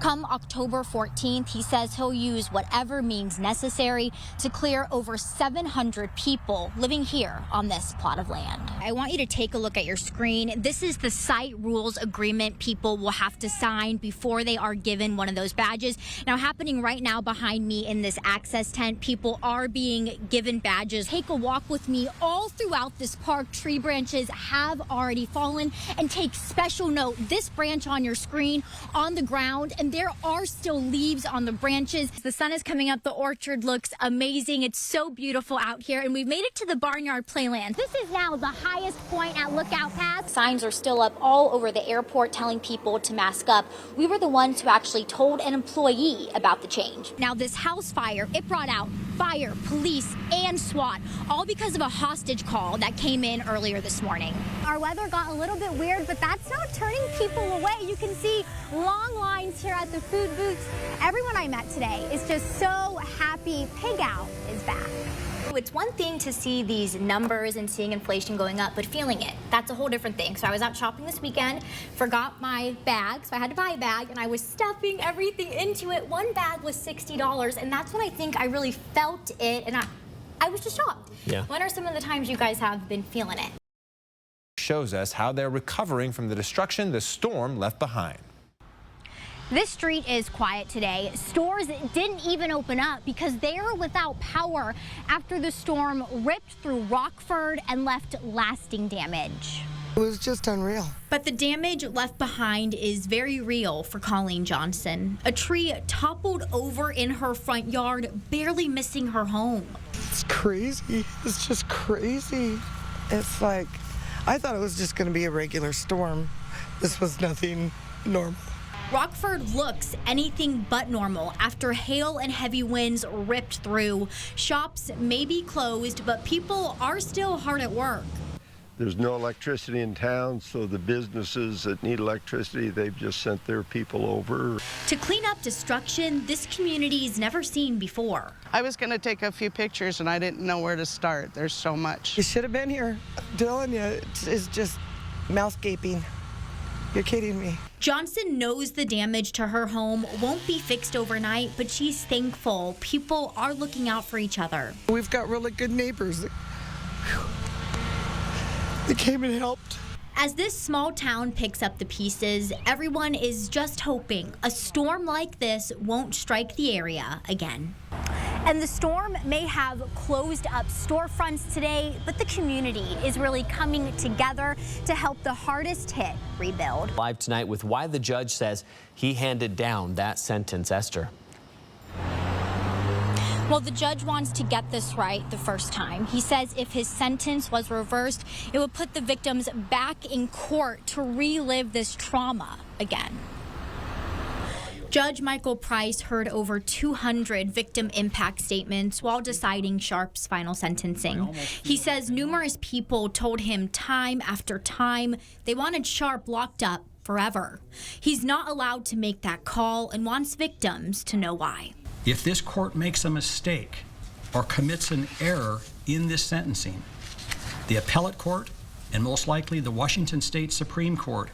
Come October 14th, he says he'll use whatever means necessary to clear over 700 people living here on this plot of land. I want you to take a look at your screen. This is the site rules agreement people will have to sign before they are given one of those badges. Now, happening right now behind me in this access tent, people are being given badges. Take a walk with me all throughout this park. Tree branches have already fallen, and take special note, this branch on your screen on the ground, and there are still leaves on the branches. The sun is coming up. The orchard looks amazing. It's so beautiful out here, and we've made it to the barnyard playland. This is now the highest point at Lookout Pass. Signs are still up all over the airport telling people to mask up. We were the ones who actually told an employee about the change. Now, this house fire, it brought out fire, police, and SWAT, all because of a hostage call that came in earlier this morning. Our weather got a little bit weird, but that's not turning people away. You can see long lines here at the food booths. Everyone I met today is just so happy Pig Out is back. It's one thing to see these numbers and seeing inflation going up, but feeling it, that's a whole different thing. So I was out shopping this weekend, forgot my bag, so I had to buy a bag, and I was stuffing everything into it. One bag was $60, and that's when I think I really felt it, and I was just shocked. Yeah. When are some of the times you guys have been feeling it? Shows us how they're recovering from the destruction the storm left behind. This street is quiet today. Stores didn't even open up because they are without power after the storm ripped through Rockford and left lasting damage. It was just unreal. But the damage left behind is very real for Colleen Johnson. A tree toppled over in her front yard, barely missing her home. It's crazy. It's just crazy. It's like, I thought it was just going to be a regular storm. This was nothing normal. Rockford looks anything but normal after hail and heavy winds ripped through. Shops may be closed, but people are still hard at work. There's no electricity in town, so the businesses that need electricity, they've just sent their people over. To clean up destruction this community's never seen before. I was going to take a few pictures, and I didn't know where to start. There's so much. You should have been here. I'm telling you, it's just mouth gaping. You're kidding me. Johnson knows the damage to her home won't be fixed overnight, but she's thankful people are looking out for each other. We've got really good neighbors that came and helped. As this small town picks up the pieces, everyone is just hoping a storm like this won't strike the area again. And the storm may have closed up storefronts today, but the community is really coming together to help the hardest hit rebuild. Live tonight with why the judge says he handed down that sentence. Esther. Well, the judge wants to get this right the first time. He says if his sentence was reversed, it would put the victims back in court to relive this trauma again. Judge Michael Price heard over 200 victim impact statements while deciding Sharp's final sentencing. He says numerous people told him time after time they wanted Sharp locked up forever. He's not allowed to make that call and wants victims to know why. If this court makes a mistake or commits an error in this sentencing, the appellate court and most likely the Washington State Supreme Court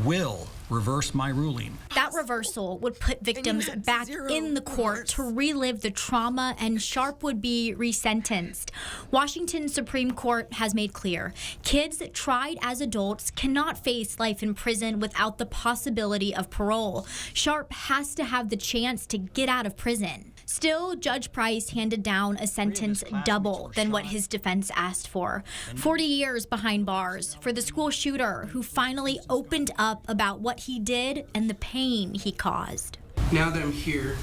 will reverse my ruling. That reversal would put victims back in the court to relive the trauma, and Sharp would be resentenced. Washington Supreme Court has made clear kids tried as adults cannot face life in prison without the possibility of parole. Sharp has to have the chance to get out of prison. Still, Judge Price handed down a sentence double than what his defense asked for. 40 years behind bars for the school shooter who finally opened up about what he did and the pain he caused. Now that I'm here,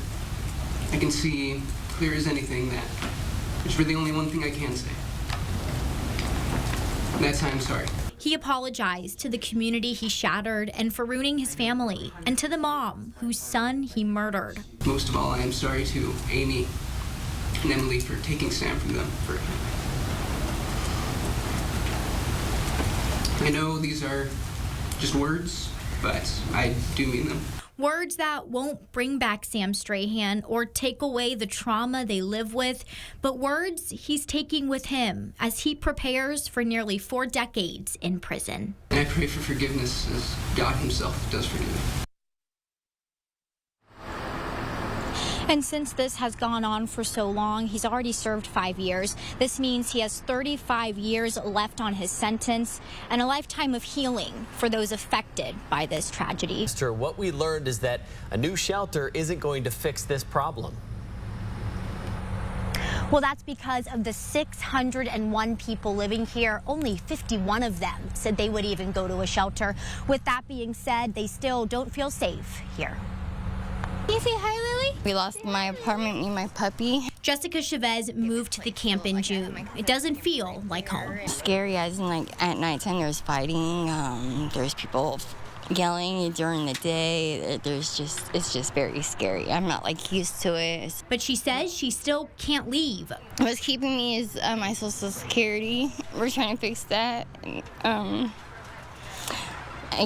I can see clear as anything that there's really only one thing I can say. And that's I'm sorry. He apologized to the community he shattered and for ruining his family, and to the mom whose son he murdered. Most of all, I am sorry to Amy and Emily for taking Sam from them. I know these are just words, but I do mean them. Words that won't bring back Sam Strahan or take away the trauma they live with, but words he's taking with him as he prepares for nearly 4 decades in prison. And I pray for forgiveness as God himself does forgive. And since this has gone on for so long, he's already served 5 years. This means he has 35 years left on his sentence and a lifetime of healing for those affected by this tragedy. Esther, what we learned is that a new shelter isn't going to fix this problem. Well, that's because of the 601 people living here, only 51 of them said they would even go to a shelter. With that being said, they still don't feel safe here. Can you say hi, Lily? We lost my apartment, me and my puppy. Jessica Chavez moved to the camp in June. It doesn't feel like home. Scary, as in like at nighttime there's fighting, there's people yelling during the day. It's just very scary. I'm not like used to it. But she says she still can't leave. What's keeping me is my Social Security. We're trying to fix that. I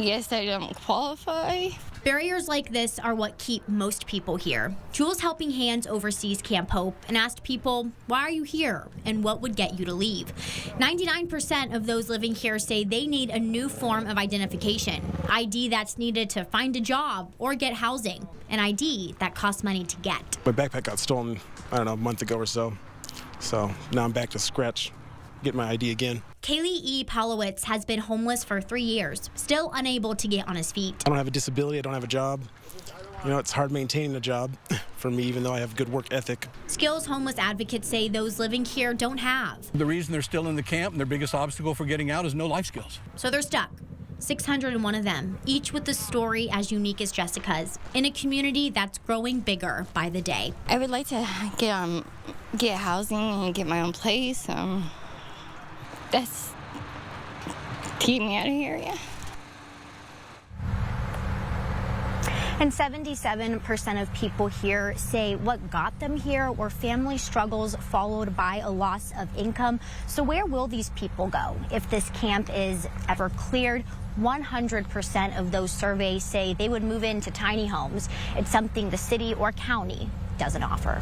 guess I don't qualify. Barriers like this are what keep most people here. Jules Helping Hands oversees Camp Hope and asked people, why are you here and what would get you to leave? 99% of those living here say they need a new form of identification, ID that's needed to find a job or get housing, an ID that costs money to get. My backpack got stolen, I don't know, a month ago or so. So now I'm back to scratch, get my ID again. Kaylee E. Palowitz has been homeless for 3 years, still unable to get on his feet. I don't have a disability, I don't have a job. You know, it's hard maintaining a job for me, even though I have good work ethic. Skills homeless advocates say those living here don't have. The reason they're still in the camp and their biggest obstacle for getting out is no life skills. So they're stuck. 601 of them, each with a story as unique as Jessica's, in a community that's growing bigger by the day. I would like to get housing and get my own place. That's keep me out of here, yeah. And 77% of people here say what got them here were family struggles followed by a loss of income. So where will these people go if this camp is ever cleared? 100% of those surveys say they would move into tiny homes. It's something the city or county doesn't offer.